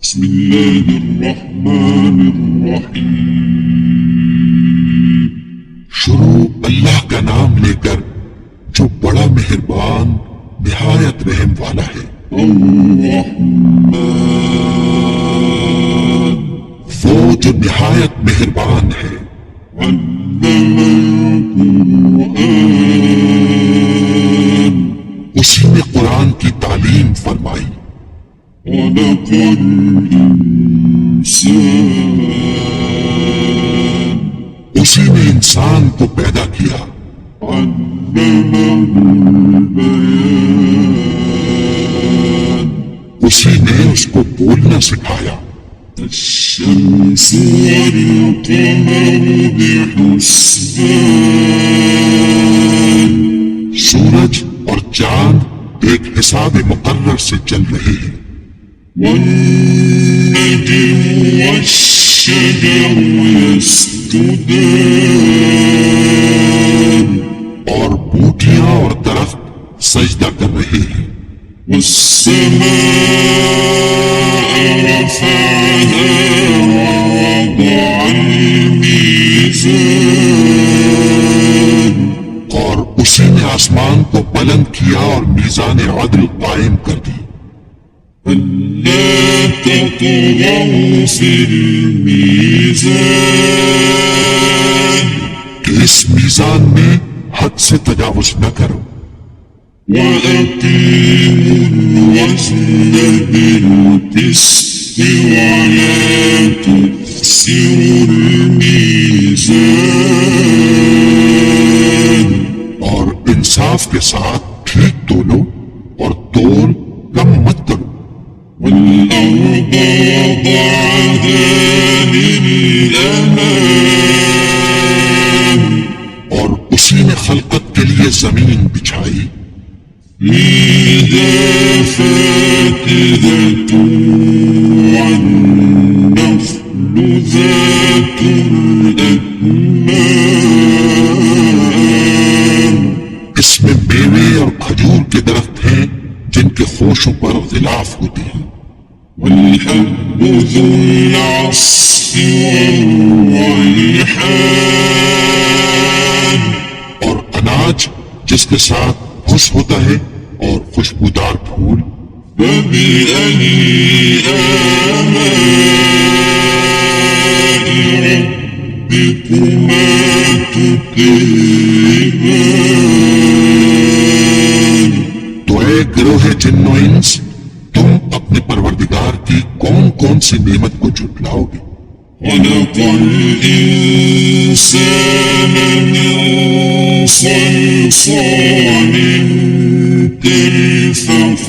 بسم اللہ الرحمن الرحیم۔ شروع اللہ کا نام لے کر جو بڑا مہربان نہایت رحم والا ہے۔ الرحمن وہ جو نہایت مہربان ہے۔ علم القرآن اسی نے قرآن کی تعلیم فرمائی۔ خلق الانسان اسی نے انسان کو پیدا کیا۔ علمہ البیان اسی نے اس کو بولنا سکھایا۔ الشمس والقمر بحسبان سورج اور چاند ایک حساب مقرر سے چل رہے ہیں۔ والنجم والشجر يسجدان اور بوٹیاں اور درخت سجدہ کر رہے ہیں۔ والسماء رفعها ووضع الميزان اور اسی نے آسمان کو بلند کیا اور میزان عدل قائم کر دی۔ ألا تطغوا في الميزان کہ اس میزان میں حد سے تجاوز نہ کرو۔ وأقيموا الوزن بالقسط ولا تخسروا الميزان اور انصاف کے ساتھ ٹھیک تولو اور تول کم مت کرو۔ والأرض وضعها للأنام اور اسی نے خلقت کے لیے زمین بچھائی۔ فيها فاكهة والنخل ذات الأكمام اس میں میوے اور کھجور کے درخت ہیں جن کے خوشوں پر غلاف ہوتے ہیں۔ والحب ذو العصف والريحان اور اناج جس کے ساتھ خوش ہوتا ہے اور خوشبودار پھول۔ فبأي آلاء ربكما تكذبان تو اے گروہ جن و انس، تم اپنے پروردگار کی کون کون سی نعمت کو جھٹلاؤ گے؟ خلق الإنسان من صلصال كالفخار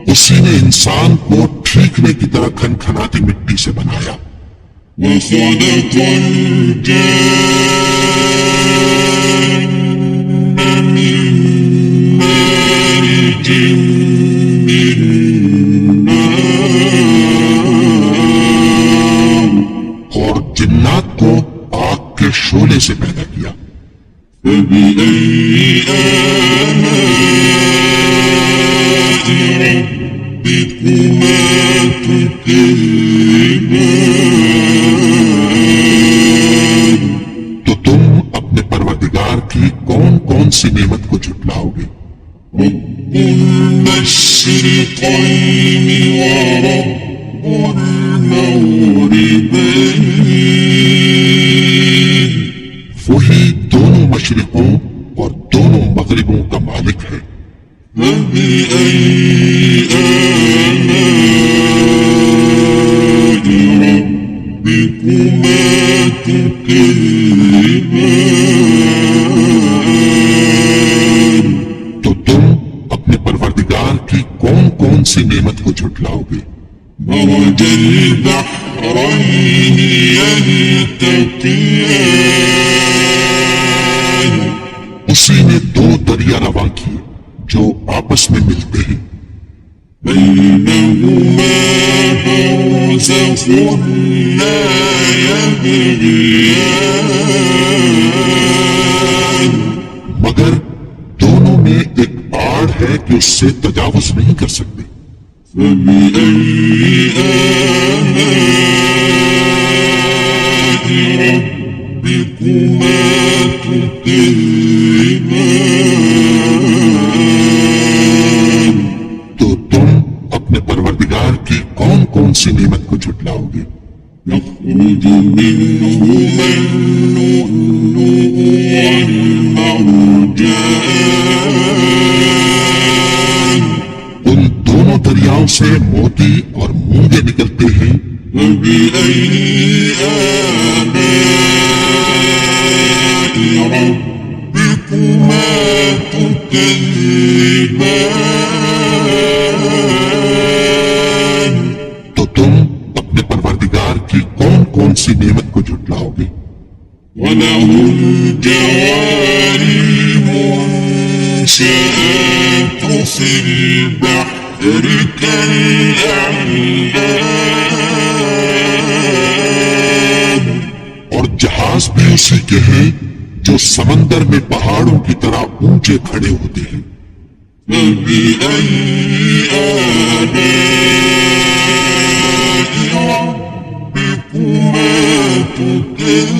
اسی نے انسان کو ٹھیکنے کی طرح کھنکھناتی مٹی سے بنایا۔ وخلق الجان من مارج من نار اور جنات کو آگ کے شعلے سے پیدا کیا۔ فبأي آلاء ربكما تكذبان تو تم اپنے پروردگار کی کون کون سی نعمت کو جھٹلاؤ گے؟ رب المشرقين ورب المغربين وہی دونوں مشرقوں اور دونوں مغربوں کا مالک ہے۔ فبأي آلاء ربكما تكذبان تو تم اپنے پروردگار کی کون کون سی نعمت کو جھٹلاؤ گے؟ مرج البحرين يلتقيان اسی نے دو دریا رواں کیے جو آپس میں ملتے ہیں۔ بينهما برزخ لا يبغيان مگر دونوں میں ایک آڑ پہاڑ ہے کہ اس سے تجاوز نہیں کر سکتے۔ فبأي آلاء ربكما تكذبان؟ تو تم اپنے پروردگار کی کون کون سی نعمت کو جھٹلاؤ گے؟ يخرج منهما اللؤلؤ والمرجان ان دونوں دریاؤں سے موتی اور مونگے نکلتے ہیں۔ فبأي آلاء ربكما تكذبان؟ تو تم اپنے پروردگار کی کون کون سی نعمت کو جھٹلاؤ گے؟ وله الجوار المنشآت في البحر كالأعلام؟ اور جہاز بھی اسی کے ہیں جو سمندر میں پہاڑوں کی طرح اونچے کھڑے ہوتے ہیں۔ فبأي آلاء ربكما تكذبان؟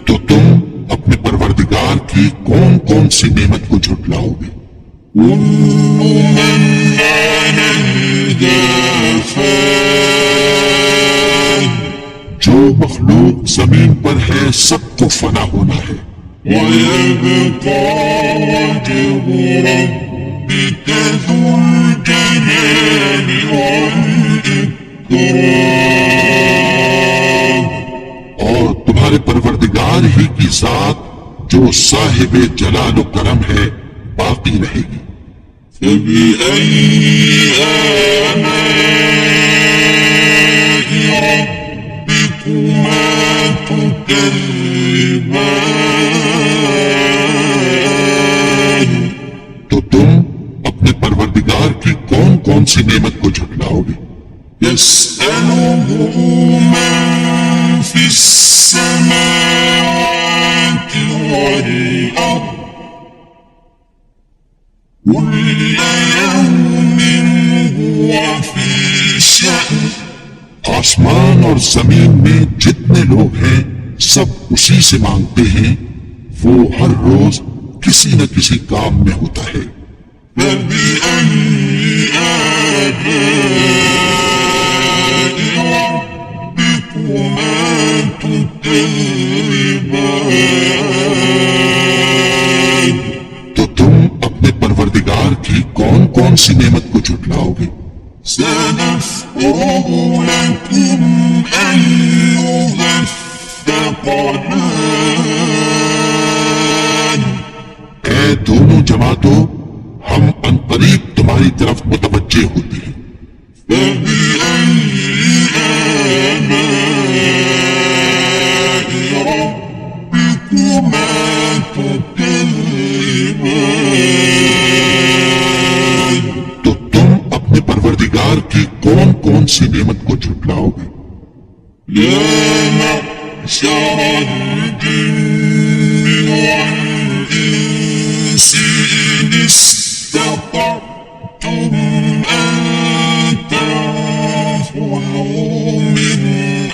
تو تم اپنے پروردگار کی کون کون سی نعمت کو جھٹلاؤ گے؟ كل من عليها فان جو مخلوق زمین پر ہے سب کو فنا ہونا ہے، ويبقى وجه ربك ذو الجلال والإكرام؟ اور تمہارے پروردگار ہی کی ذات جو صاحب جلال و کرم ہے باقی رہے گی۔ فبأي آلاء ربكما تكذبان؟ تو تم اپنے پروردگار کی کون کون سی نعمت کو جھٹلاؤ گے؟ يسأله من في السماوات والأرض كل يوم هو في شأن؟ آسمان اور زمین میں جتنے لوگ ہیں سب اسی سے مانگتے ہیں، وہ ہر روز کسی نہ کسی کام میں ہوتا ہے۔ فبأي آلاء ربكما تكذبان؟ تو تم اپنے پروردگار کی کون کون سی نعمت کو جھٹلاؤ گے؟ سنفرغ لكم أيها الثقلان؟ اے دونوں جماعتوں، ہم عنقریب تمہاری طرف متوجہ ہوتے ہیں۔ فبأي آلاء ربكما تكذبان؟ تو تم اپنے پروردگار کی کون کون سی نعمت کو جھٹلاؤ گے؟ يا معشر الجن والإنس إن استطعتم أن تنفذوا من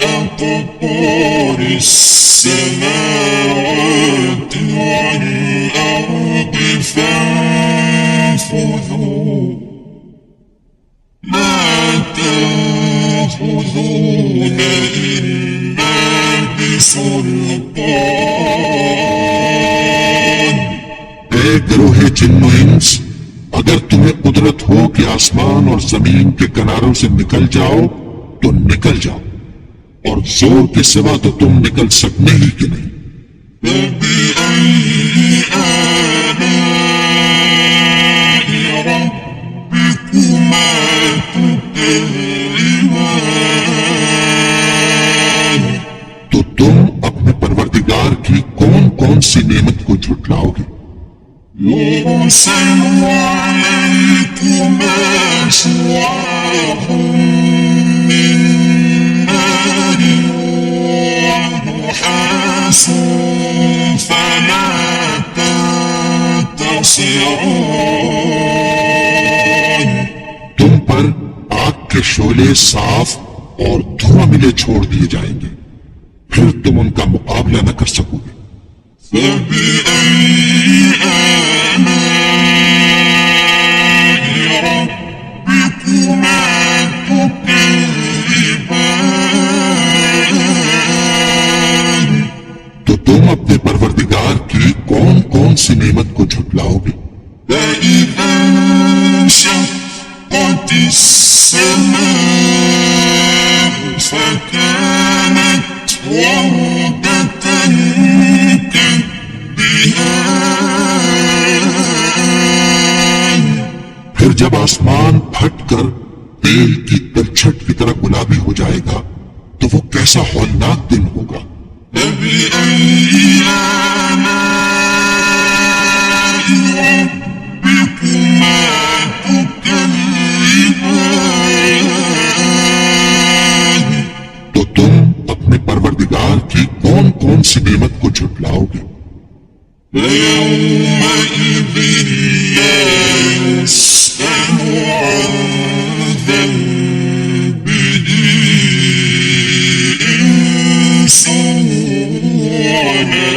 أقطار السماوات والأرض فانفذوا لا تنفذون إلا بسلطان؟ اے گروہ جن و انس، اگر تمہیں قدرت ہو کہ آسمان اور زمین کے کناروں سے نکل جاؤ تو نکل جاؤ، اور زور کے سوا تو تم نکل سکنے ہی کہ نہیں۔ فبأي آلاء ربكما تكذبان؟ تو تم اپنے پروردگار کی کون کون سی نعمت کو جھٹلاؤ گے؟ يرسل عليكما شواظ من نار ونحاس فلا خاسران تم پر آگ کے شعلے صاف اور دھواں ملے چھوڑ دیے جائیں گے، پھر تم ان کا مقابلہ نہ کر سکو گے۔ فبأي آلاء ربكما تكذبان تو تم اپنے پروردگار کی کون کون سی نعمت کو جھٹلاؤ گے؟ فإذا انشقت السماء فكانت وردة كالدهان پھر جب آسمان پھٹ کر تیل کی تلچھٹ کی طرح گلابی ہو جائے گا تو وہ کیسا ہولناک دن ہوگا۔ فبأي آلاء ربكما تكذبان تو تم اپنے پروردگار کی کون کون سی نعمت کو جھٹلاؤ گے؟ فيومئذ لا يسأل عن ذنبه إنس ولا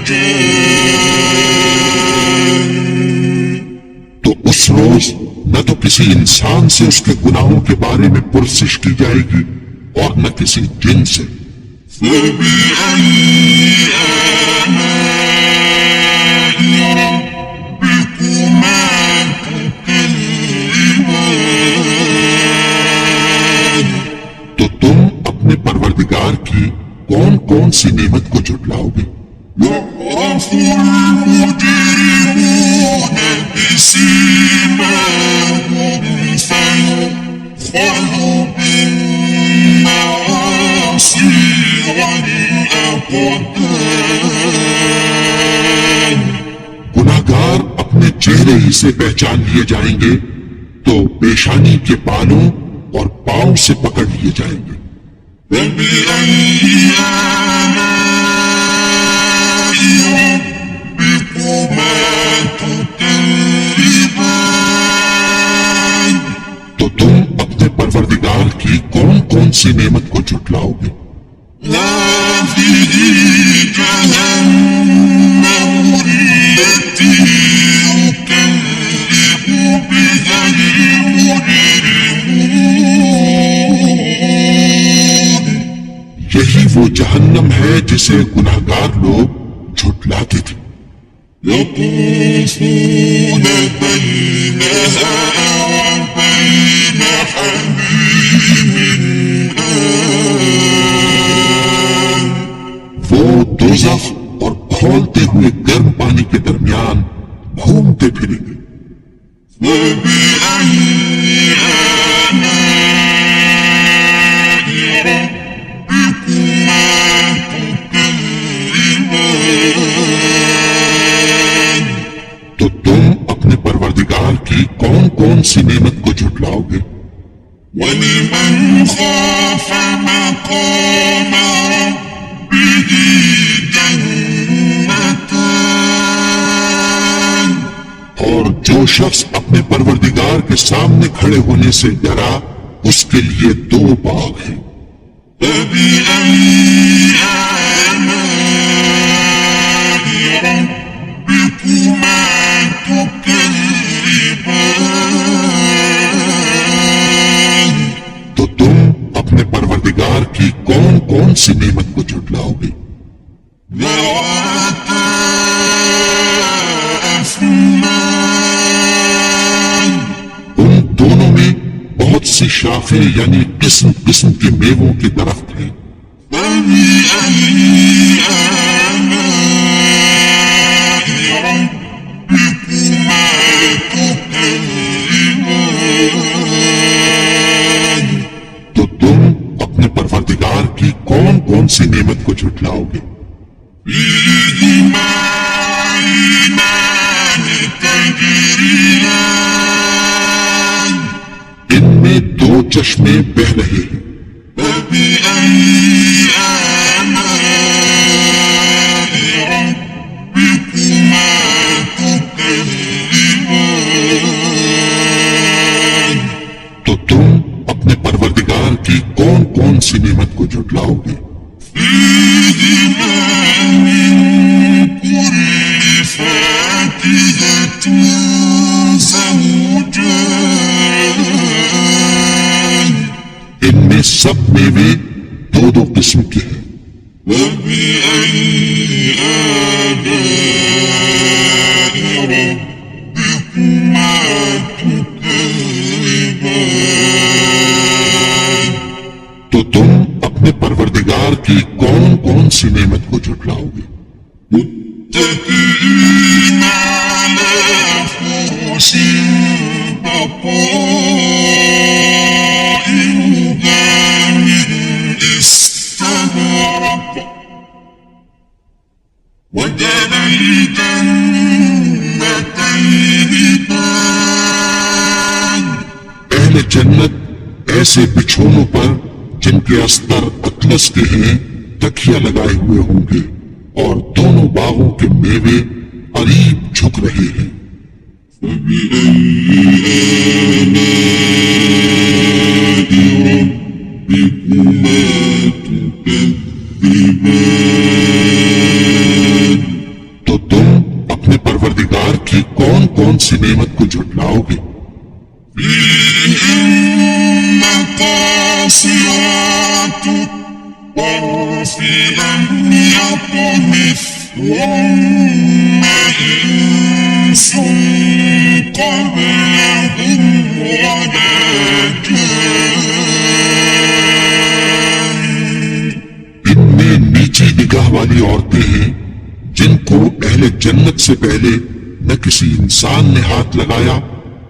جان تو اس روز نہ تو کسی انسان سے اس کے گناہوں کے بارے میں پرسش کی جائے گی اور نہ کسی جن سے۔ فبأي آلاء ربكما تكذبان تو تم اپنے پروردگار کی کون کون سی نعمت کو جھٹلاؤ گے؟ يعرف المجرمون بسيماهم فيؤخذ بالنواصي والأقدام گناہگار اپنے چہرے ہی سے پہچان لیے جائیں گے تو پیشانی کے بالوں اور پاؤں سے پکڑ لیے جائیں گے۔ فبأي آلاء ربكما تكذبان تو تم اپنے پروردگار کی کون کون سی نعمت کو جھٹلاؤ گے؟ هذه جهنم التي يكذب بها المجرمون یہی وہ جہنم ہے جسے گناہگار لوگ جھٹلاتے تھے۔ يطوفون بينها وبين حميم آن وہ دوزخ اور کھولتے ہوئے گرم پانی کے درمیان گھومتے پھریں گے۔ فبأي آلاء ربكما تكذبان تو تم اپنے پروردگار کی کون کون سی نعمت کو جھٹلاؤ گے؟ ولمن خاف مقام ربه جنتان اور جو شخص اپنے پروردگار کے سامنے کھڑے ہونے سے ڈرا اس کے لیے دو باغ ہیں۔ فبأي آلاء ربكما تكذبان تو تم اپنے پروردگار کی کون کون سی نعمت کو جھٹلاؤ گے؟ ذواتا أفنان ان دونوں میں بہت سی شاخیں یعنی قسم قسم کے میووں کے درخت ہیں۔ فبأي آلاء ربكما تكذبان تو تم اپنے پروردگار کی کون کون سی نعمت کو جھٹلاؤ گے؟ فيهما عينان تجريان ان میں دو چشمے بہ رہے ہیں۔ فبأي آلاء ربكما تكذبان سب میوے دو دو قسم کے ہیں۔ فبأي آلاء ربكما تكذبان؟ تو تم اپنے پروردگار کی کون کون سی نعمت کو جھٹلاؤ گے؟ متكئين على فرش بطائنها من استبرق وجنى الجنتين دان۔ اہل جنت ایسے بچھونوں پر جن کے استر اطلس کے ہیں تکیہ لگائے ہوئے ہوں گے، اور دونوں باغوں کے میوے قریب جھک رہے ہیں۔ فبأي آلاء ربكما تكذبان؟ تو تم اپنے پروردگار کی کون کون سی نعمت کو جھٹلاؤ گے؟ فيهن قاصرات الطرف لم يطمثهن إنس قبلهم ولا جان۔ ان میں نیچی نگاہ والی عورتیں ہیں جن کو اہل جنت سے پہلے نہ کسی انسان نے ہاتھ لگایا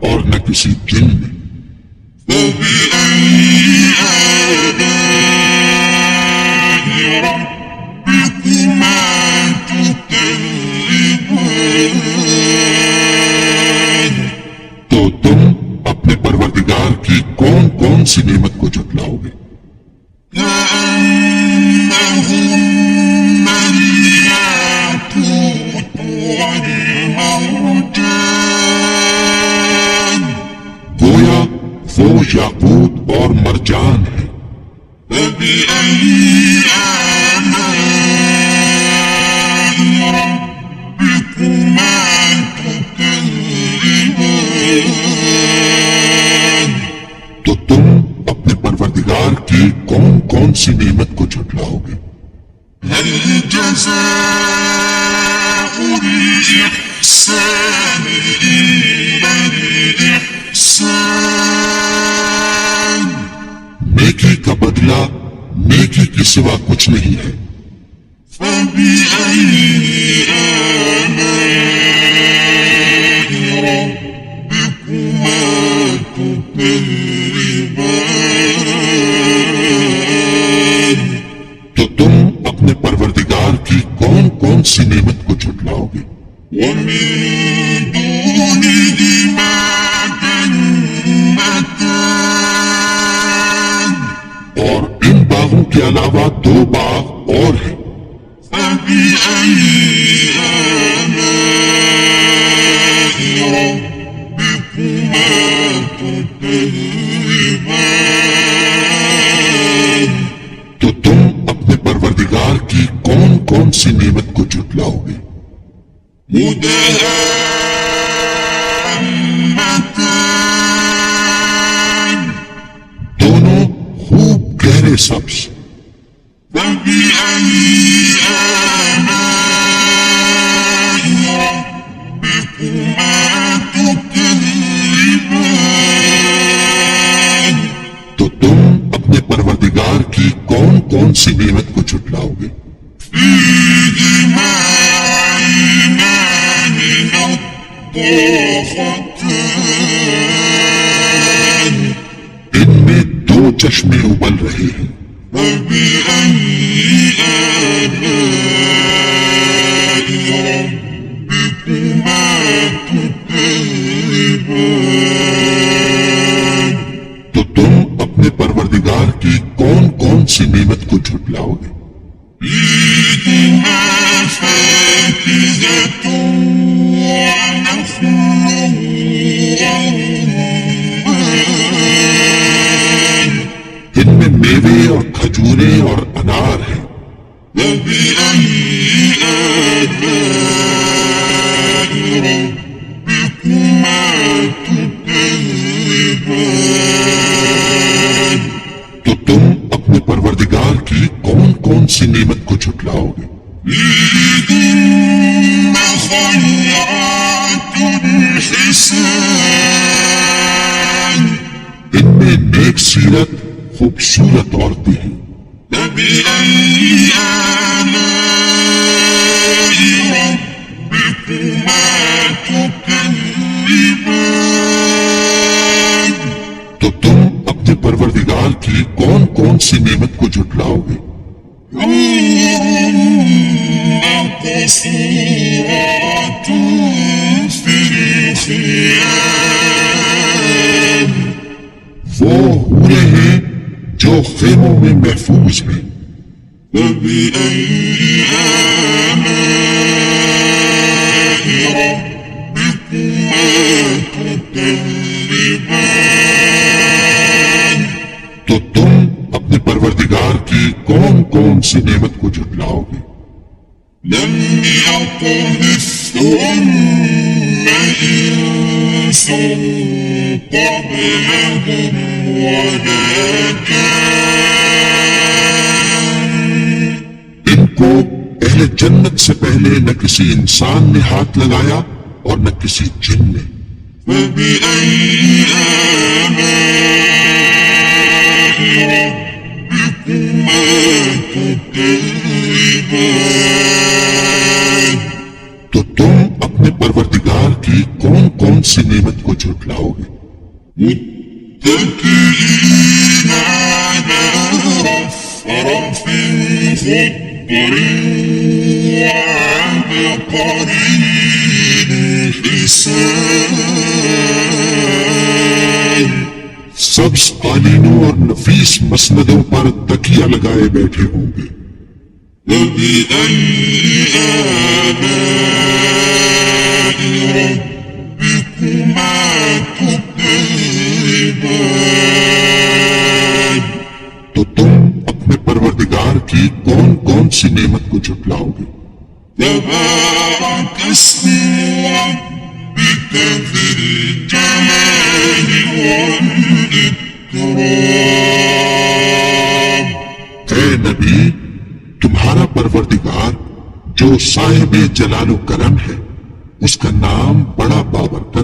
اور نہ کسی جن نے۔ فبأي آلاء ربكما تكذبان؟ تو تم اپنے پروردگار کی کون کون سی نعمت کو جھٹلاؤ گے؟ كأنهن الياقوت والمرجان، گویا وہ یاقوت اور مرجان ہے۔ فبأي آلاء ربكما تكذبان؟ تو تم اپنے پروردگار کی کون کون سی نعمت کو جھٹلاؤ گے؟ هل جزاء الإحسان إلا الإحسان؟ نیکی کا بدلہ نیکی کے سوا کچھ نہیں ہے۔ فبأي آلاء ربكما تكذبان؟ تو تم اپنے پروردگار کی کون کون سی نعمت کو جھٹلاؤ گے؟ ومن دونهما جنتان، اور ان باغوں کے علاوہ دو باغ اور ہیں۔ فبأي آلاء ربكما تكذبان؟ تو تم اپنے پروردگار کی کون کون سی نعمت کو جھٹلاؤ گے؟ مدهامتان، دونوں خوب گہرے سبز۔ فبأي آلاء ربكما تكذبان؟ تو تم اپنے پروردگار کی کون کون سی نعمت کو جھٹلاؤ گے؟ فيهما عينان نضاختان، ان میں دو چشمے ابل رہے ہیں۔ فبأي آلاء ربكما تكذبان؟ تو تم اپنے پروردگار کی کون کون سی نعمت کو جھٹلاؤ گے؟ فيهما فاكهة ونخل ورمان، ان میں میوے اور کھجوریں اور انار ہیں۔ فبأي آلاء ربكما تكذبان؟ تو تم سی نعمت کو جھٹلاؤ گے؟ فيهن خيرات حسان ان میں نیک سیرت خوبصورت عورتیں ہیں۔ فبأي آلاء ربكما تكذبان تو تم اپنے پروردگار کی کون کون سی نعمت کو جھٹلاؤ گے؟ حور مقصورات في الخيام وہ حوریں ہیں جو خیموں میں محفوظ ہیں۔ فبأي آلاء ربكما تكذبان تو تم اپنے پروردگار کی کون کون سی نعمت کو جھٹلاؤ گے؟ لم يطمثهن إنس قبلهم ولا جان ان کو اہل جنت سے پہلے نہ کسی انسان نے ہاتھ لگایا اور نہ کسی جن نے۔ فبأي آلاء ربكما تكذبان تو تم اپنے پروردگار کی کون کون سی نعمت کو جھٹلاؤ گے؟ متكئين على رفرف خضر وعبقري حسان سبز قالینوں اور نفیس مسندوں پر تکیہ لگائے بیٹھے ہوں گے۔ فبأي آلاء ربكما تكذبان تو تم اپنے پروردگار کی کون کون سی نعمت کو جھٹلاؤ گے؟ تبارك اسم ربك ذي الجلال والإكرام اے نبی، تمہارا پروردگار جو صاحب جلال و کرم ہے، اس کا نام بڑا بابرکت